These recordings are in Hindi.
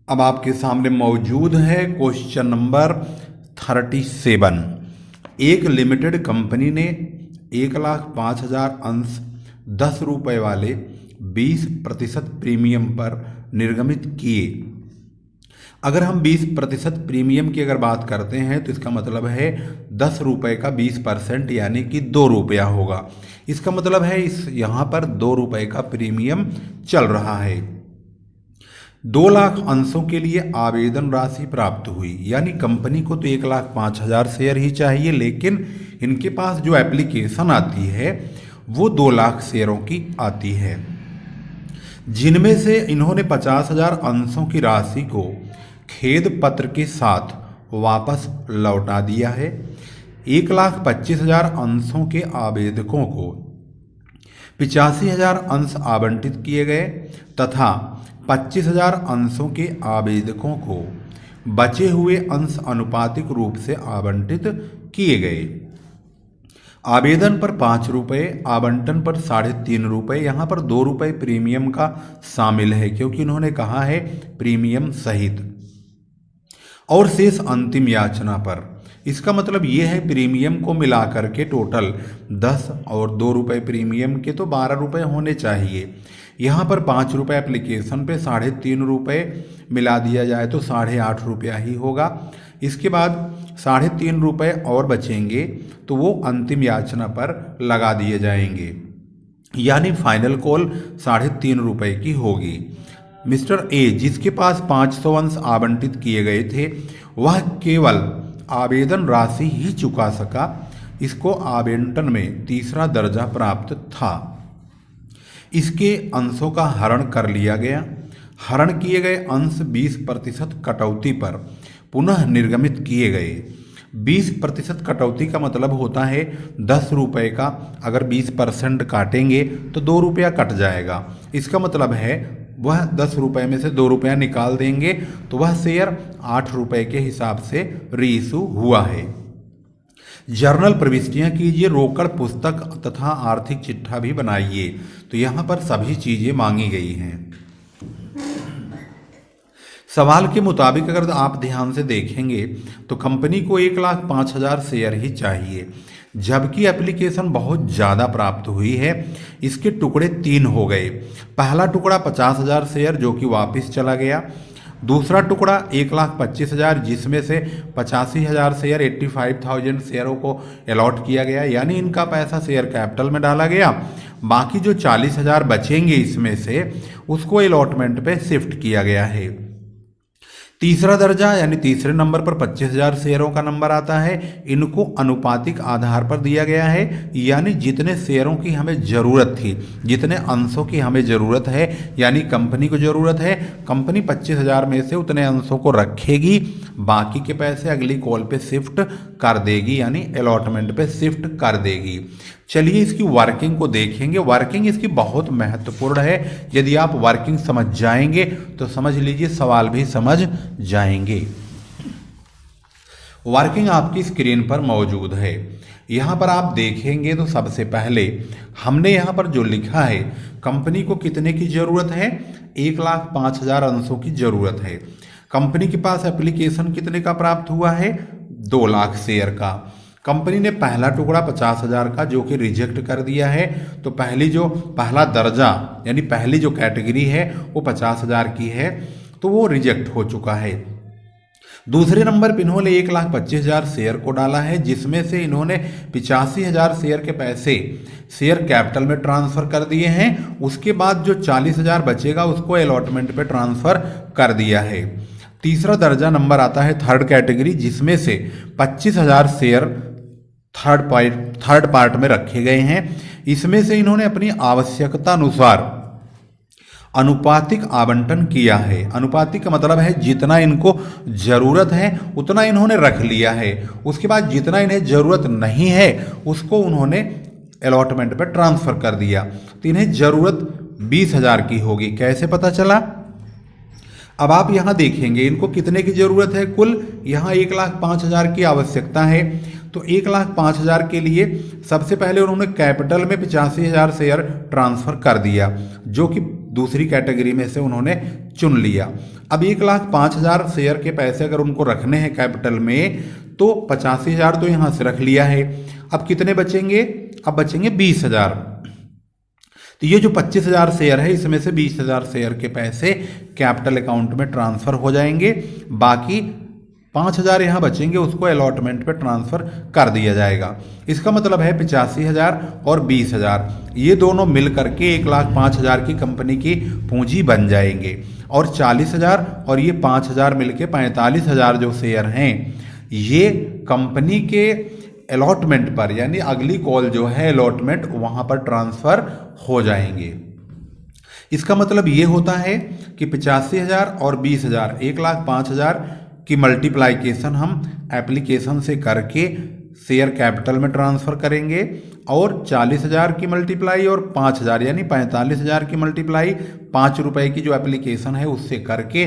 अब आपके सामने मौजूद है क्वेश्चन नंबर 37। एक लिमिटेड कंपनी ने 1,05,000 अंश 10 रुपये वाले 20% प्रीमियम पर निर्गमित किए। अगर हम 20% प्रीमियम की अगर बात करते हैं तो इसका मतलब है 10 रुपये का 20% यानी कि 2 रुपया होगा। इसका मतलब है इस यहाँ पर 2 रुपये का प्रीमियम चल रहा है। 2 लाख अंशों के लिए आवेदन राशि प्राप्त हुई, यानी कंपनी को तो 1,05,000 शेयर ही चाहिए, लेकिन इनके पास जो एप्लीकेशन आती है वो 2 लाख शेयरों की आती है, जिनमें से इन्होंने 50,000 अंशों की राशि को खेद पत्र के साथ वापस लौटा दिया है। 1,25,000 अंशों के आवेदकों को 85,000 अंश आवंटित किए गए तथा 25,000 अंशों के आवेदकों को बचे हुए अंश अनुपातिक रूप से आवंटित किए गए। आवेदन पर 5 रुपये, आवंटन पर 3.5 रुपये। यहाँ पर 2 रुपये प्रीमियम का शामिल है क्योंकि इन्होंने कहा है प्रीमियम सहित, और शेष अंतिम याचना पर। इसका मतलब ये है प्रीमियम को मिलाकर के टोटल 10 और 2 रुपये प्रीमियम के तो 12 रुपये होने चाहिए। यहाँ पर 5 रुपये एप्लीकेशन पे 3.5 रुपये मिला दिया जाए तो 8.5 रुपया ही होगा। इसके बाद 3.5 रुपये और बचेंगे तो वो अंतिम याचना पर लगा दिए जाएंगे, यानी फाइनल कॉल 3.5 रुपये की होगी। मिस्टर ए, जिसके पास 500 अंश आवंटित किए गए थे, वह केवल आवेदन राशि ही चुका सका। इसको आवंटन में तीसरा दर्जा प्राप्त था। इसके अंशों का हरण कर लिया गया। हरण किए गए अंश 20% कटौती पर पुनः निर्गमित किए गए। 20% कटौती का मतलब होता है 10 रुपये का अगर 20% काटेंगे तो 2 रुपया कट जाएगा। इसका मतलब है वह 10 रुपये में से 2 रुपया निकाल देंगे तो वह शेयर 8 रुपये के हिसाब से रीइशू हुआ है। जर्नल प्रविष्टियां कीजिए, रोकड़ पुस्तक तथा आर्थिक चिट्ठा भी बनाइए। तो यहाँ पर सभी चीज़ें मांगी गई हैं। सवाल के मुताबिक अगर आप ध्यान से देखेंगे तो कंपनी को 1,05,000 शेयर ही चाहिए, जबकि एप्लीकेशन बहुत ज़्यादा प्राप्त हुई है। इसके टुकड़े 3 हो गए। पहला टुकड़ा 50,000 शेयर जो कि वापस चला गया। दूसरा टुकड़ा 1,25,000 जिसमें से 85,000 शेयर 85,000 शेयरों को अलॉट किया गया, यानी इनका पैसा शेयर कैपिटल में डाला गया। बाकी जो 40,000 बचेंगे इसमें से उसको अलॉटमेंट पे शिफ्ट किया गया है। तीसरा दर्जा यानी तीसरे नंबर पर 25,000 शेयरों का नंबर आता है। इनको अनुपातिक आधार पर दिया गया है, यानी जितने शेयरों की हमें ज़रूरत थी, जितने अंशों की हमें ज़रूरत है, यानी कंपनी को ज़रूरत है, कंपनी 25,000 में से उतने अंशों को रखेगी, बाकी के पैसे अगली कॉल पे शिफ्ट कर देगी, यानी अलॉटमेंट पे शिफ्ट कर देगी। चलिए इसकी वर्किंग को देखेंगे। वर्किंग इसकी बहुत महत्वपूर्ण है। यदि आप वर्किंग समझ जाएंगे तो समझ लीजिए सवाल भी समझ जाएंगे। वर्किंग आपकी स्क्रीन पर मौजूद है। यहाँ पर आप देखेंगे तो सबसे पहले हमने यहाँ पर जो लिखा है, कंपनी को कितने की ज़रूरत है? 1,05,000 अंशों की ज़रूरत है। कंपनी के पास एप्लीकेशन कितने का प्राप्त हुआ है? 2 लाख शेयर का। कंपनी ने पहला टुकड़ा 50,000 का जो कि रिजेक्ट कर दिया है, तो पहला दर्जा यानी पहली जो कैटेगरी है वो 50,000 की है, तो वो रिजेक्ट हो चुका है। दूसरे नंबर पर इन्होंने 1,25,000 शेयर को डाला है, जिसमें से इन्होंने 85,000 शेयर के पैसे शेयर कैपिटल में ट्रांसफ़र कर दिए हैं। उसके बाद जो 40,000 बचेगा उसको अलॉटमेंट पे ट्रांसफ़र कर दिया है। तीसरा दर्जा नंबर आता है थर्ड कैटेगरी, जिसमें से 25,000 शेयर थर्ड पार्ट में रखे गए हैं। इसमें से इन्होंने अपनी आवश्यकता अनुसार अनुपातिक आवंटन किया है। अनुपातिक का मतलब है जितना इनको ज़रूरत है उतना इन्होंने रख लिया है। उसके बाद जितना इन्हें ज़रूरत नहीं है उसको उन्होंने अलॉटमेंट पर ट्रांसफ़र कर दिया। तो इन्हें ज़रूरत 20,000 की होगी। कैसे पता चला? अब आप यहाँ देखेंगे इनको कितने की ज़रूरत है कुल। यहाँ 1,05,000 की आवश्यकता है, तो 1,05,000 के लिए सबसे पहले उन्होंने कैपिटल में 85,000 शेयर ट्रांसफ़र कर दिया, जो कि दूसरी कैटेगरी में से उन्होंने चुन लिया। अब 1,05,000 शेयर के पैसे अगर उनको रखने हैं कैपिटल में तो 85,000 तो यहाँ से रख लिया है। अब कितने बचेंगे? अब बचेंगे 20,000। तो ये जो 25,000 शेयर है इसमें से 20,000 शेयर के पैसे कैपिटल अकाउंट में ट्रांसफर हो जाएंगे, बाकी 5,000 यहाँ बचेंगे उसको अलॉटमेंट पे ट्रांसफ़र कर दिया जाएगा। इसका मतलब है 85,000 और 20,000 ये दोनों मिल करके 1,05,000 की कंपनी की पूंजी बन जाएंगे, और 40,000 और ये 5,000 मिलके 45,000 जो शेयर हैं ये कंपनी के अलॉटमेंट पर, यानी अगली कॉल जो है अलॉटमेंट वहाँ पर ट्रांसफ़र हो जाएंगे। इसका मतलब ये होता है कि 85,000 और 20,000 1,05,000 की मल्टीप्लाइकेशन हम एप्लीकेशन से करके शेयर कैपिटल में ट्रांसफ़र करेंगे, और 40,000 की मल्टीप्लाई और 5,000 यानी 45,000 की मल्टीप्लाई 5 रुपये की जो एप्लीकेशन है उससे करके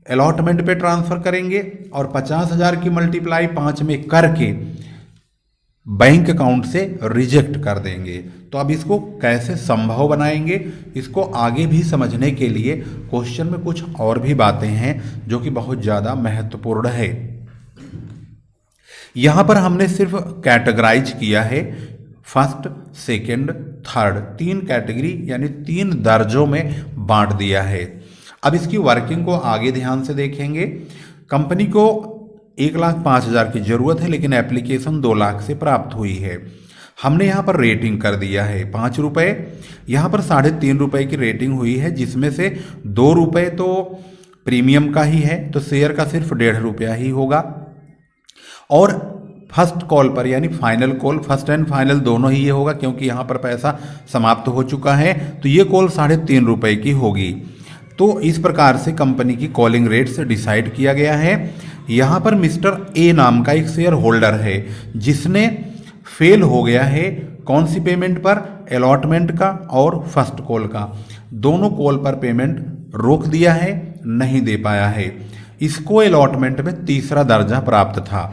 अलॉटमेंट पे ट्रांसफ़र करेंगे, और 50,000 की मल्टीप्लाई 5 में करके बैंक अकाउंट से रिजेक्ट कर देंगे। तो अब इसको कैसे संभव बनाएंगे, इसको आगे भी समझने के लिए क्वेश्चन में कुछ और भी बातें हैं जो कि बहुत ज़्यादा महत्वपूर्ण है। यहाँ पर हमने सिर्फ कैटेगराइज किया है फर्स्ट, सेकंड, थर्ड, 3 कैटेगरी यानी 3 दर्जों में बांट दिया है। अब इसकी वर्किंग को आगे ध्यान से देखेंगे। कंपनी को 1,05,000 की ज़रूरत है लेकिन एप्लीकेशन 2 लाख से प्राप्त हुई है। हमने यहाँ पर रेटिंग कर दिया है 5 रुपये, यहाँ पर 3.5 रुपये की रेटिंग हुई है जिसमें से 2 रुपये तो प्रीमियम का ही है, तो शेयर का सिर्फ 1.5 रुपया ही होगा। और फर्स्ट कॉल पर यानी final call, first and final दोनों ही ये होगा क्योंकि यहाँ पर पैसा समाप्त हो चुका है, तो ये कॉल 3.5 रुपये की होगी। तो इस प्रकार से कंपनी की कॉलिंग रेट से डिसाइड किया गया है। यहाँ पर मिस्टर ए नाम का एक शेयर होल्डर है जिसने फेल हो गया है कौन सी पेमेंट पर, अलॉटमेंट का और फर्स्ट कॉल का। दोनों कॉल पर पेमेंट रोक दिया है, नहीं दे पाया है। इसको अलॉटमेंट में 3रा दर्जा प्राप्त था।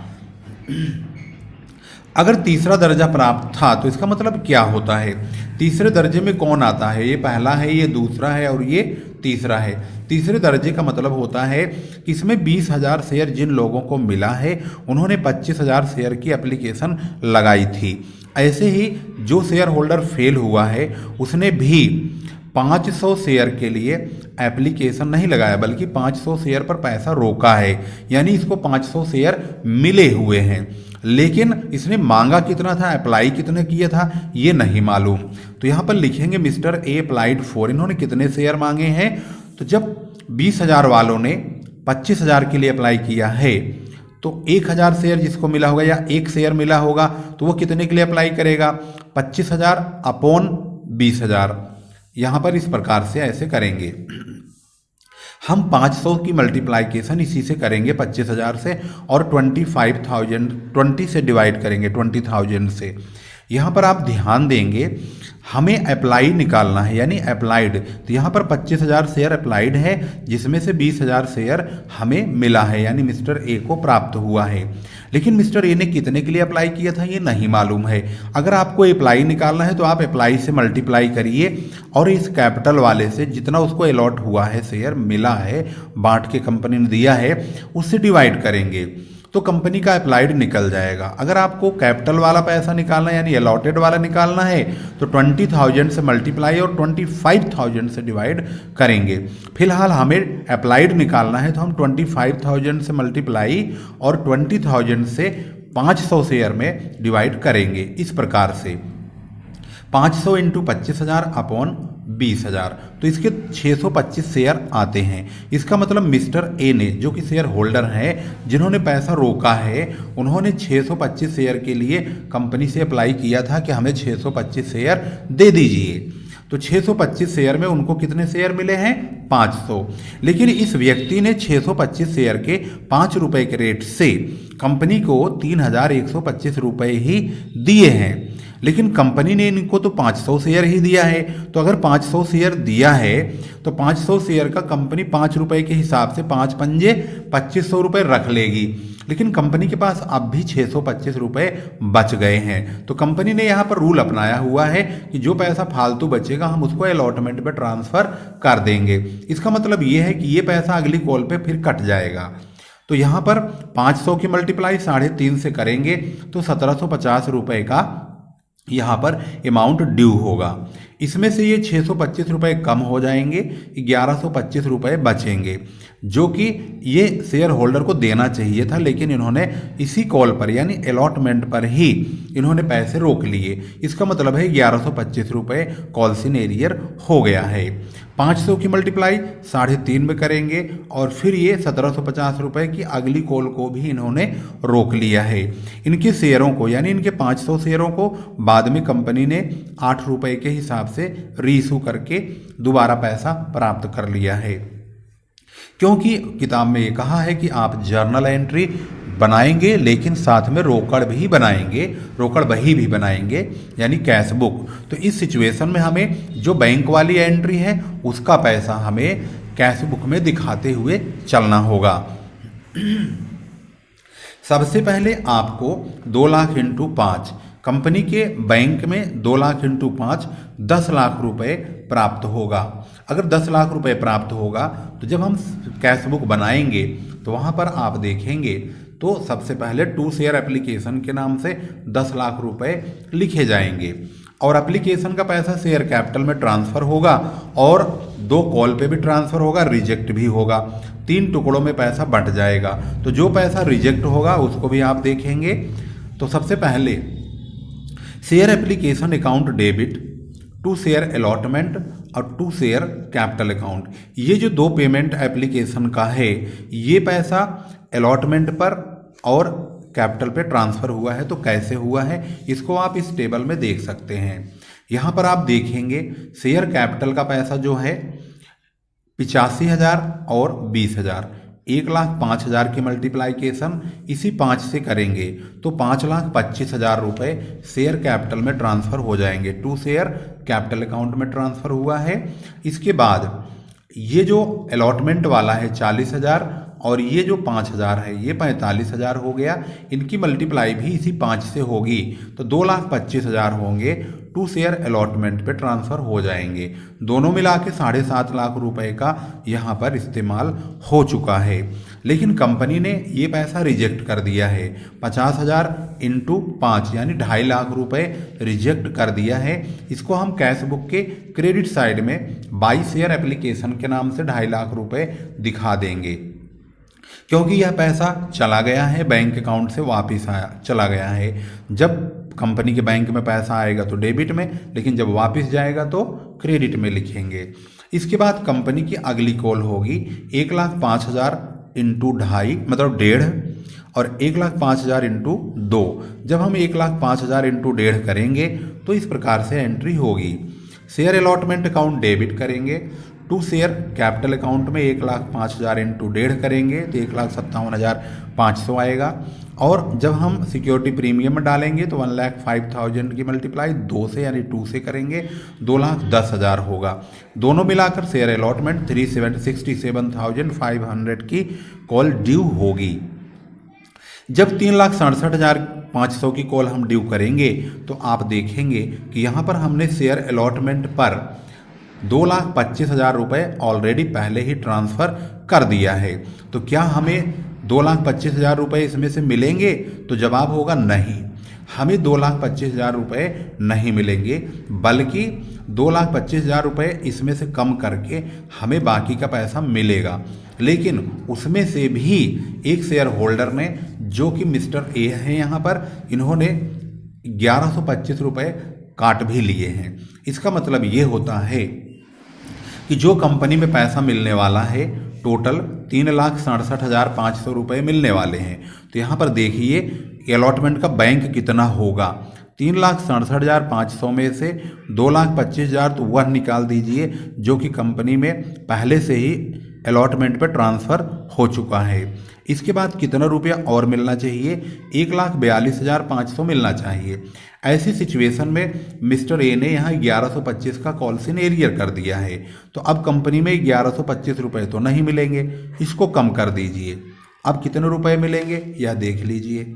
अगर 3रा दर्जा प्राप्त था तो इसका मतलब क्या होता है, 3रे दर्जे में कौन आता है, ये पहला है, ये दूसरा है और ये तीसरा है। 3रे दर्जे का मतलब होता है कि इसमें 20,000 शेयर जिन लोगों को मिला है उन्होंने 25,000 शेयर की एप्लीकेशन लगाई थी। ऐसे ही जो शेयर होल्डर फेल हुआ है उसने भी 500 शेयर के लिए एप्लीकेशन नहीं लगाया बल्कि 500 शेयर पर पैसा रोका है, यानी इसको 500 शेयर मिले हुए हैं, लेकिन इसने मांगा कितना था, अप्लाई कितने किया था ये नहीं मालूम। तो यहाँ पर लिखेंगे मिस्टर ए अप्लाइड फॉर, इन्होंने कितने शेयर मांगे हैं। तो जब 20,000 वालों ने 25,000 के लिए अप्लाई किया है तो 1,000 शेयर जिसको मिला होगा या 1 शेयर मिला होगा तो वो कितने के लिए अप्लाई करेगा, 25,000 अपॉन 20,000। यहाँ पर इस प्रकार से ऐसे करेंगे। हम 500 की मल्टीप्लाइकेशन इसी से करेंगे 25,000 से, और 25,000 20 से डिवाइड करेंगे 20,000 से। यहाँ पर आप ध्यान देंगे हमें अप्लाई निकालना है यानी अप्लाइड, तो यहाँ पर 25,000 शेयर अप्लाइड है जिसमें से 20,000 शेयर हमें मिला है यानी मिस्टर ए को प्राप्त हुआ है। लेकिन मिस्टर ए ने कितने के लिए अप्लाई किया था ये नहीं मालूम है। अगर आपको अप्लाई निकालना है तो आप अप्लाई से मल्टीप्लाई करिए और इस कैपिटल वाले से जितना उसको अलॉट हुआ है, शेयर मिला है, बांट के कंपनी ने दिया है, उससे डिवाइड करेंगे तो कंपनी का अप्लाइड निकल जाएगा। अगर आपको कैपिटल वाला पैसा निकालना है यानी अलॉटेड वाला निकालना है तो 20,000 से मल्टीप्लाई और 25,000 से डिवाइड करेंगे। फिलहाल हमें अप्लाइड निकालना है तो हम 25,000 से मल्टीप्लाई और 20,000 से 500 शेयर में डिवाइड करेंगे। इस प्रकार से 500 इंटू 25,000 अपॉन 20,000, तो इसके 625 शेयर आते हैं। इसका मतलब मिस्टर ए ने, जो कि शेयर होल्डर हैं जिन्होंने पैसा रोका है, उन्होंने 625 शेयर के लिए कंपनी से अप्लाई किया था कि हमें 625 शेयर दे दीजिए। तो 625 शेयर में उनको कितने शेयर मिले हैं, 500। लेकिन इस व्यक्ति ने 625 शेयर के 5 रुपये के रेट से कंपनी को 3,125 रुपये ही दिए हैं, लेकिन कंपनी ने इनको तो 500 शेयर ही दिया है। तो अगर 500 शेयर दिया है तो 500 शेयर का कंपनी 5 रुपये के हिसाब से 5 पंजे 2500 रुपये रख लेगी। लेकिन कंपनी के पास अब भी 625 रुपये बच गए हैं। तो कंपनी ने यहाँ पर रूल अपनाया हुआ है कि जो पैसा फालतू बचेगा हम उसको अलॉटमेंट पे ट्रांसफ़र कर देंगे। इसका मतलब ये है कि ये पैसा अगली कॉल पे फिर कट जाएगा। तो यहाँ पर 500 की मल्टीप्लाई 3.5 से करेंगे तो 1750 रुपये का यहाँ पर अमाउंट ड्यू होगा। इसमें से ये 625 रुपये कम हो जाएंगे, 1125 रुपये बचेंगे, जो कि ये शेयर होल्डर को देना चाहिए था, लेकिन इन्होंने इसी कॉल पर यानी अलॉटमेंट पर ही इन्होंने पैसे रोक लिए। इसका मतलब है 1125 रुपये कॉल्सिन एरियर हो गया है। 500 की मल्टीप्लाई 3.5 में करेंगे और फिर ये 1750 रुपये की अगली कॉल को भी इन्होंने रोक लिया है। इनके शेयरों को यानी इनके 500 शेयरों को बाद में कंपनी ने 8 रुपये के हिसाब से रीइशू करके दोबारा पैसा प्राप्त कर लिया है, क्योंकि किताब में ये कहा है कि आप जर्नल एंट्री बनाएंगे लेकिन साथ में रोकड़ भी बनाएंगे, रोकड़ बही भी बनाएंगे यानी कैश बुक। तो इस सिचुएशन में हमें जो बैंक वाली एंट्री है उसका पैसा हमें कैश बुक में दिखाते हुए चलना होगा। सबसे पहले आपको 2 लाख इंटू 5 कंपनी के बैंक में 2 लाख इंटू 5 10 लाख रुपए प्राप्त होगा। अगर 10 लाख रुपए प्राप्त होगा तो जब हम कैश बुक बनाएंगे तो वहाँ पर आप देखेंगे तो सबसे पहले 2 शेयर एप्लीकेशन के नाम से 10 लाख रुपए लिखे जाएंगे और एप्लीकेशन का पैसा शेयर कैपिटल में ट्रांसफ़र होगा और 2 कॉल पे भी ट्रांसफ़र होगा, रिजेक्ट भी होगा, 3 टुकड़ों में पैसा बंट जाएगा। तो जो पैसा रिजेक्ट होगा उसको भी आप देखेंगे। तो सबसे पहले share application account debit, 2 share allotment और 2 शेयर कैपिटल अकाउंट, ये जो 2 पेमेंट एप्लीकेशन का है ये पैसा अलॉटमेंट पर और कैपिटल पे ट्रांसफ़र हुआ है। तो कैसे हुआ है इसको आप इस टेबल में देख सकते हैं। यहाँ पर आप देखेंगे शेयर कैपिटल का पैसा जो है 85,000 और 20,000, 1,05,000 की मल्टीप्लाइकेशन इसी 5 से करेंगे तो 5,25,000 रुपये शेयर कैपिटल में ट्रांसफ़र हो जाएंगे। 2 शेयर कैपिटल अकाउंट में ट्रांसफ़र हुआ है। इसके बाद ये जो अलॉटमेंट वाला है 40,000 और ये जो 5,000 है ये 45,000 हो गया। इनकी मल्टीप्लाई भी इसी 5 से होगी तो 2,25,000 होंगे, 2 शेयर अलॉटमेंट पे ट्रांसफ़र हो जाएंगे। दोनों मिला के 7.5 लाख रुपए का यहाँ पर इस्तेमाल हो चुका है। लेकिन कंपनी ने ये पैसा रिजेक्ट कर दिया है, 50,000 इंटू 5 यानी 2.5 लाख रुपए रिजेक्ट कर दिया है। इसको हम कैश बुक के क्रेडिट साइड में 22 शेयर एप्लीकेशन के नाम से 2.5 लाख रुपए दिखा देंगे, क्योंकि यह पैसा चला गया है बैंक अकाउंट से वापस चला गया है। जब कंपनी के बैंक में पैसा आएगा तो डेबिट में, लेकिन जब वापस जाएगा तो क्रेडिट में लिखेंगे। इसके बाद कंपनी की अगली कॉल होगी 1,05,000 इंटू 2.5 मतलब 1.5 और 1,05,000 इंटू 2। जब हम 1,05,000 इंटू 1.5 करेंगे तो इस प्रकार से एंट्री होगी। शेयर अलॉटमेंट अकाउंट डेबिट करेंगे, 2 शेयर कैपिटल अकाउंट में 1,05,000 इंटू 1.5 करेंगे तो 1,57,500 आएगा। और जब हम सिक्योरिटी प्रीमियम में डालेंगे तो 1,05,000 की मल्टीप्लाई 2 से यानी 2 से करेंगे 2,10,000 होगा। दोनों मिलाकर शेयर अलॉटमेंट 3,67,500 की कॉल ड्यू होगी। जब 3,67,500 की कॉल हम ड्यू करेंगे तो आप देखेंगे कि यहाँ पर हमने शेयर अलॉटमेंट पर 2,25,000 रुपये ऑलरेडी पहले ही ट्रांसफ़र कर दिया है। तो क्या हमें 2,25,000 रुपये इसमें से मिलेंगे? तो जवाब होगा नहीं, हमें 2,25,000 रुपये नहीं मिलेंगे, बल्कि 2,25,000 रुपये इसमें से कम करके हमें बाकी का पैसा मिलेगा। लेकिन उसमें से भी एक शेयर होल्डर ने, जो कि मिस्टर ए हैं यहाँ पर, इन्होंने 1,125 रुपये काट भी लिए हैं। इसका मतलब ये होता है कि जो कंपनी में पैसा मिलने वाला है टोटल 3,67,500 रुपये मिलने वाले हैं। तो यहाँ पर देखिए अलॉटमेंट का बैंक कितना होगा। 3,67,500 में से 2,25,000 तो वह निकाल दीजिए जो कि कंपनी में पहले से ही अलॉटमेंट पर ट्रांसफ़र हो चुका है। इसके बाद कितना रुपया और मिलना चाहिए? 1,42,500 मिलना चाहिए। ऐसी सिचुएशन में मिस्टर ए ने यहाँ 1,125 का कॉल्सिन एरियर कर दिया है। तो अब कंपनी में 1,125 रुपये तो नहीं मिलेंगे, इसको कम कर दीजिए। अब कितने रुपए मिलेंगे यह देख लीजिए।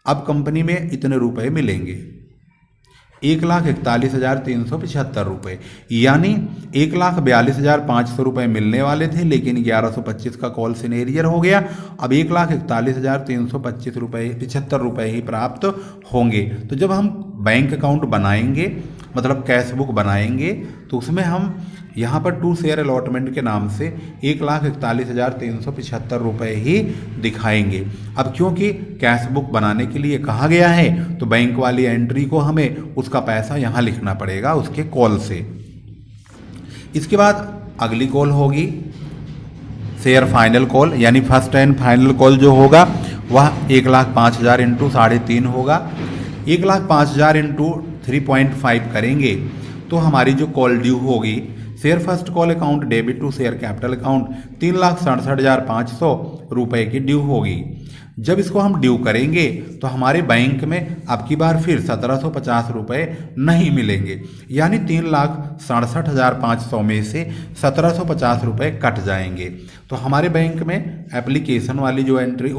अब कंपनी में इतने रुपए मिलेंगे 1,41,375 रुपये, यानी 1,42,500 रुपये मिलने वाले थे, लेकिन 1125 का कॉल सिनेरियर हो गया। अब 1,41,325 रुपये 75 रुपये ही प्राप्त होंगे। तो जब हम बैंक अकाउंट बनाएंगे, मतलब कैश बुक बनाएंगे, तो उसमें हम यहाँ पर 2 शेयर अलॉटमेंट के नाम से 1,41,375 रुपये ही दिखाएंगे। अब क्योंकि कैश बुक बनाने के लिए कहा गया है, तो बैंक वाली एंट्री को हमें उसका पैसा यहाँ लिखना पड़ेगा उसके कॉल से। इसके बाद अगली कॉल होगी शेयर फाइनल कॉल, यानी फर्स्ट एंड फाइनल कॉल जो होगा वह 1,05,000 इंटू 3.5 होगा। 1,05,000 इंटू 3.5 करेंगे तो हमारी जो कॉल ड्यू होगी share first call account debit to share capital account 3,67,500 रुपये की ड्यू होगी। जब इसको हम ड्यू करेंगे तो हमारे बैंक में अब की बार फिर 1,750 रुपये नहीं मिलेंगे, यानी 3,67,500 में से 1,750 रुपये कट जाएंगे। तो हमारे बैंक में एप्लीकेशन वाली जो एंट्री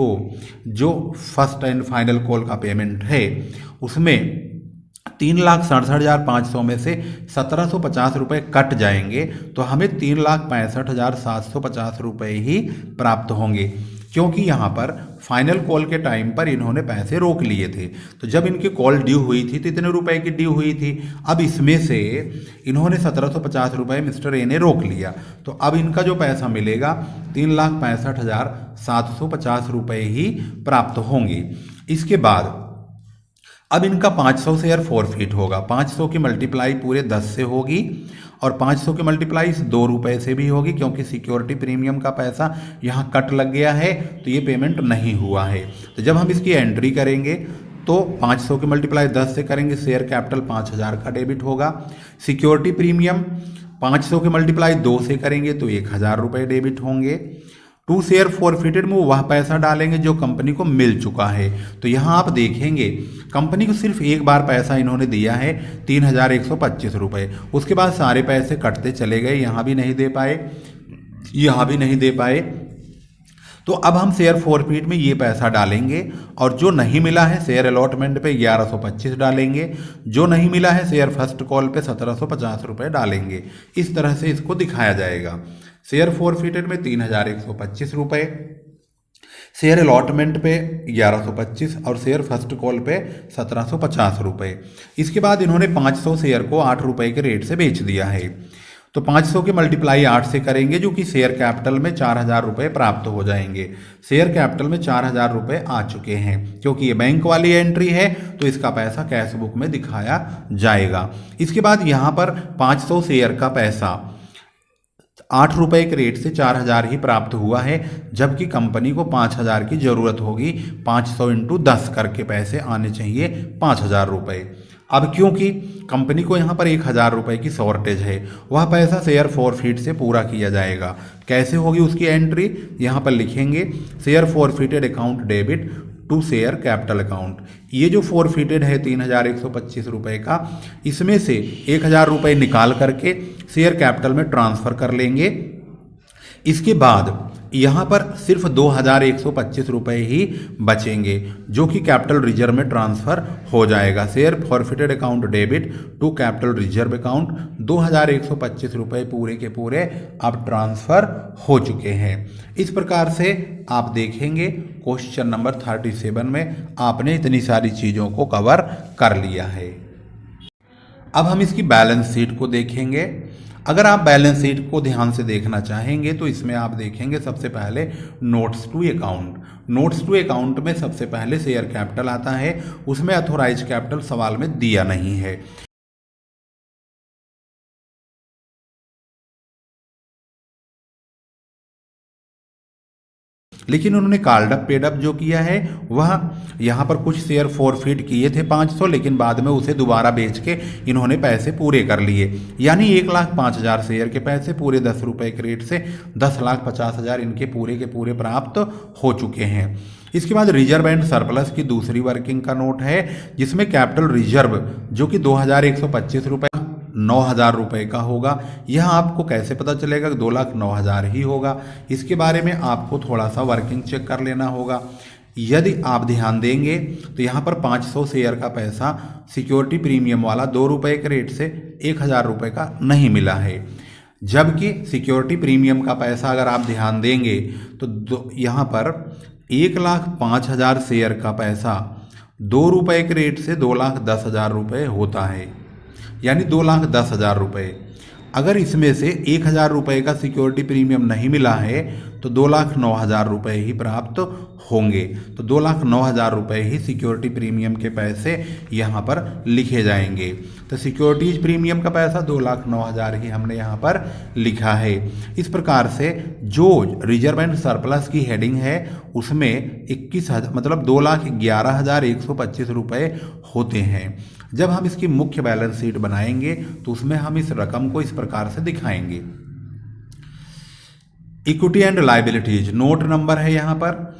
जो फर्स्ट एंड फाइनल कॉल का पेमेंट है उसमें 3,67,500 में से 1,750 रुपये कट जाएंगे, तो हमें 3,65,750 रुपये ही प्राप्त होंगे, क्योंकि यहाँ पर फाइनल कॉल के टाइम पर इन्होंने पैसे रोक लिए थे। तो जब इनकी कॉल ड्यू हुई थी तो इतने रुपए की ड्यू हुई थी। अब इसमें से इन्होंने 1,750 रुपये मिस्टर ए ने रोक लिया, तो अब इनका जो पैसा मिलेगा 3,65,750 रुपये ही प्राप्त होंगे। इसके बाद अब इनका 500 शेयर फॉरफिट होगा। 500 की मल्टीप्लाई पूरे 10 से होगी और 500 की मल्टीप्लाई 2 रुपये से भी होगी, क्योंकि सिक्योरिटी प्रीमियम का पैसा यहाँ कट लग गया है तो ये पेमेंट नहीं हुआ है। तो जब हम इसकी एंट्री करेंगे तो 500 की मल्टीप्लाई 10 से करेंगे, शेयर कैपिटल 5,000 का डेबिट होगा। सिक्योरिटी प्रीमियम 500 की मल्टीप्लाई 2 से करेंगे तो 1,000 रुपये डेबिट होंगे। 2 शेयर फॉरफिटेड में वह पैसा डालेंगे जो कंपनी को मिल चुका है। तो यहाँ आप देखेंगे कंपनी को सिर्फ एक बार पैसा इन्होंने दिया है 3,125 रुपये, उसके बाद सारे पैसे कटते चले गए, यहाँ भी नहीं दे पाए, यहाँ भी नहीं दे पाए। तो अब हम शेयर फॉरफिट में ये पैसा डालेंगे और जो नहीं मिला है शेयर अलॉटमेंट पे 1,125 डालेंगे, जो नहीं मिला है शेयर फर्स्ट कॉल पे 1,750 रुपये डालेंगे। इस तरह से इसको दिखाया जाएगा। शेयर फॉरफिटेड में 3,125 रुपये, शेयर अलॉटमेंट पे 1,125 और शेयर फर्स्ट कॉल पे 1,750 रुपये। इसके बाद इन्होंने 500 शेयर को 8 रुपये के रेट से बेच दिया है। तो 500 की मल्टीप्लाई 8 से करेंगे, जो कि शेयर कैपिटल में 4,000 रुपये प्राप्त हो जाएंगे। शेयर कैपिटल में 4,000 रुपये आ चुके हैं, क्योंकि ये बैंक वाली एंट्री है तो इसका पैसा कैश बुक में दिखाया जाएगा। इसके बाद यहाँ पर 500 शेयर का पैसा 8 रुपये के रेट से 4,000 ही प्राप्त हुआ है, जबकि कंपनी को 5,000 की ज़रूरत होगी। 500 इंटू 10 करके पैसे आने चाहिए 5,000 रुपये। अब क्योंकि कंपनी को यहाँ पर 1,000 रुपये की शॉर्टेज है, वह पैसा शेयर फॉरफिट से पूरा किया जाएगा। कैसे होगी उसकी एंट्री, यहाँ पर लिखेंगे share forfeited account debit to share capital account. ये जो फॉरफिटेड है 3,125 रुपये का, इसमें से 1,000 रुपये निकाल करके शेयर कैपिटल में ट्रांसफ़र कर लेंगे। इसके बाद यहाँ पर सिर्फ 2,125 रुपये ही बचेंगे, जो कि कैपिटल रिजर्व में ट्रांसफ़र हो जाएगा। Share forfeited account debit to capital reserve account 2,125 रुपये पूरे के पूरे अब ट्रांसफ़र हो चुके हैं। इस प्रकार से आप देखेंगे क्वेश्चन नंबर 37 में आपने इतनी सारी चीज़ों को कवर कर लिया है। अब हम इसकी बैलेंस शीट को देखेंगे। अगर आप बैलेंस शीट को ध्यान से देखना चाहेंगे तो इसमें आप देखेंगे सबसे पहले notes to account. Notes to account में सबसे पहले शेयर कैपिटल आता है, उसमें अथोराइज कैपिटल सवाल में दिया नहीं है। लेकिन उन्होंने कॉल्ड अप पेड अप जो किया है वह यहाँ पर कुछ शेयर फॉरफिट किए थे 500, लेकिन बाद में उसे दोबारा बेच के इन्होंने पैसे पूरे कर लिए, यानी 1,05,000 शेयर के पैसे पूरे 10 रुपये के रेट से 10,50,000 इनके पूरे के पूरे प्राप्त हो चुके हैं। इसके बाद रिजर्व एंड सरप्लस की दूसरी वर्किंग का नोट है, जिसमें कैपिटल रिजर्व जो कि 2,125 रुपये 2,09,000 रुपये का होगा। यह आपको कैसे पता चलेगा कि 2,09,000 ही होगा? इसके बारे में आपको थोड़ा सा वर्किंग चेक कर लेना होगा। यदि आप ध्यान देंगे तो यहाँ पर 500 शेयर का पैसा सिक्योरिटी प्रीमियम वाला 2 रुपये के रेट से 1,000 रुपये का नहीं मिला है, जबकि सिक्योरिटी प्रीमियम का पैसा अगर आप ध्यान देंगे तो यहाँ पर 1,05,000 शेयर का पैसा 2 रुपये के रेट से 2,10,000 रुपये होता है, यानी 2,10,000 रुपये। अगर इसमें से 1,000 रुपये का सिक्योरिटी प्रीमियम नहीं मिला है तो 2,09,000 रुपये ही प्राप्त होंगे। तो 2,09,000 रुपये ही सिक्योरिटी प्रीमियम के पैसे यहाँ पर लिखे जाएंगे। तो सिक्योरिटीज प्रीमियम का पैसा 2,09,000 ही हमने यहाँ पर लिखा है। इस प्रकार से जो रिजर्व एंड सरप्लस की हेडिंग है उसमें 21,000 मतलब 2,11,125 रुपये होते हैं। जब हम इसकी मुख्य बैलेंस शीट बनाएंगे तो उसमें हम इस रकम को इस प्रकार से दिखाएंगे। Equity and liabilities note number है यहाँ पर।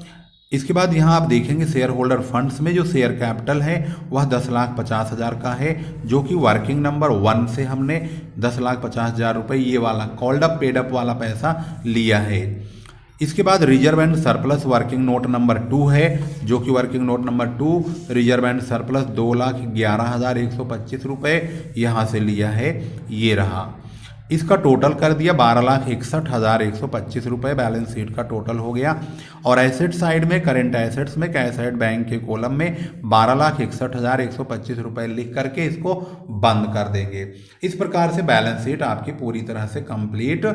इसके बाद यहाँ आप देखेंगे शेयर होल्डर फंड्स में जो शेयर कैपिटल है वह 10,50,000 का है, जो कि वर्किंग नंबर 1 से हमने 10,50,000 रुपये ये वाला कॉल्ड अप पेड अप वाला पैसा लिया है। इसके बाद reserve and surplus working note number 2 है, जो कि working note number 2 reserve and surplus 2,11,125 रुपये यहाँ से लिया है, ये रहा। इसका टोटल कर दिया 12,61,125 रुपये बैलेंस शीट का टोटल हो गया। और एसेट साइड में करेंट एसेट्स में कैश एट बैंक के कॉलम में 12,61,125 रुपये लिख करके इसको बंद कर देंगे। इस प्रकार से बैलेंस शीट आपकी पूरी तरह से कंप्लीट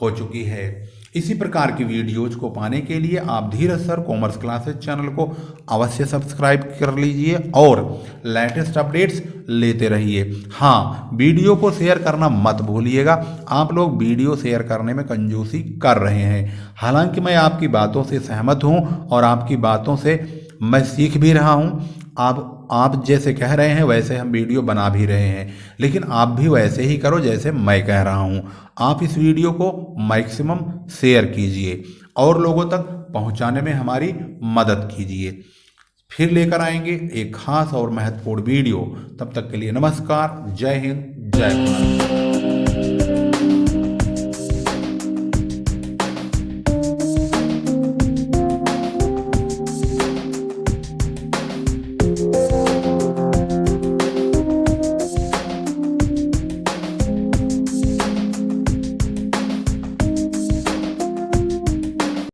हो चुकी है। इसी प्रकार की वीडियोज को पाने के लिए आप धीरज सर कॉमर्स क्लासेस चैनल को अवश्य सब्सक्राइब कर लीजिए और लेटेस्ट अपडेट्स लेते रहिए। हाँ, वीडियो को शेयर करना मत भूलिएगा। आप लोग वीडियो शेयर करने में कंजूसी कर रहे हैं, हालांकि मैं आपकी बातों से सहमत हूं और आपकी बातों से मैं सीख भी रहा हूं। आप जैसे कह रहे हैं वैसे हम वीडियो बना भी रहे हैं, लेकिन आप भी वैसे ही करो जैसे मैं कह रहा हूं। आप इस वीडियो को मैक्सिमम शेयर कीजिए और लोगों तक पहुंचाने में हमारी मदद कीजिए। फिर लेकर आएंगे एक खास और महत्वपूर्ण वीडियो। तब तक के लिए नमस्कार, जय हिंद, जय भारत।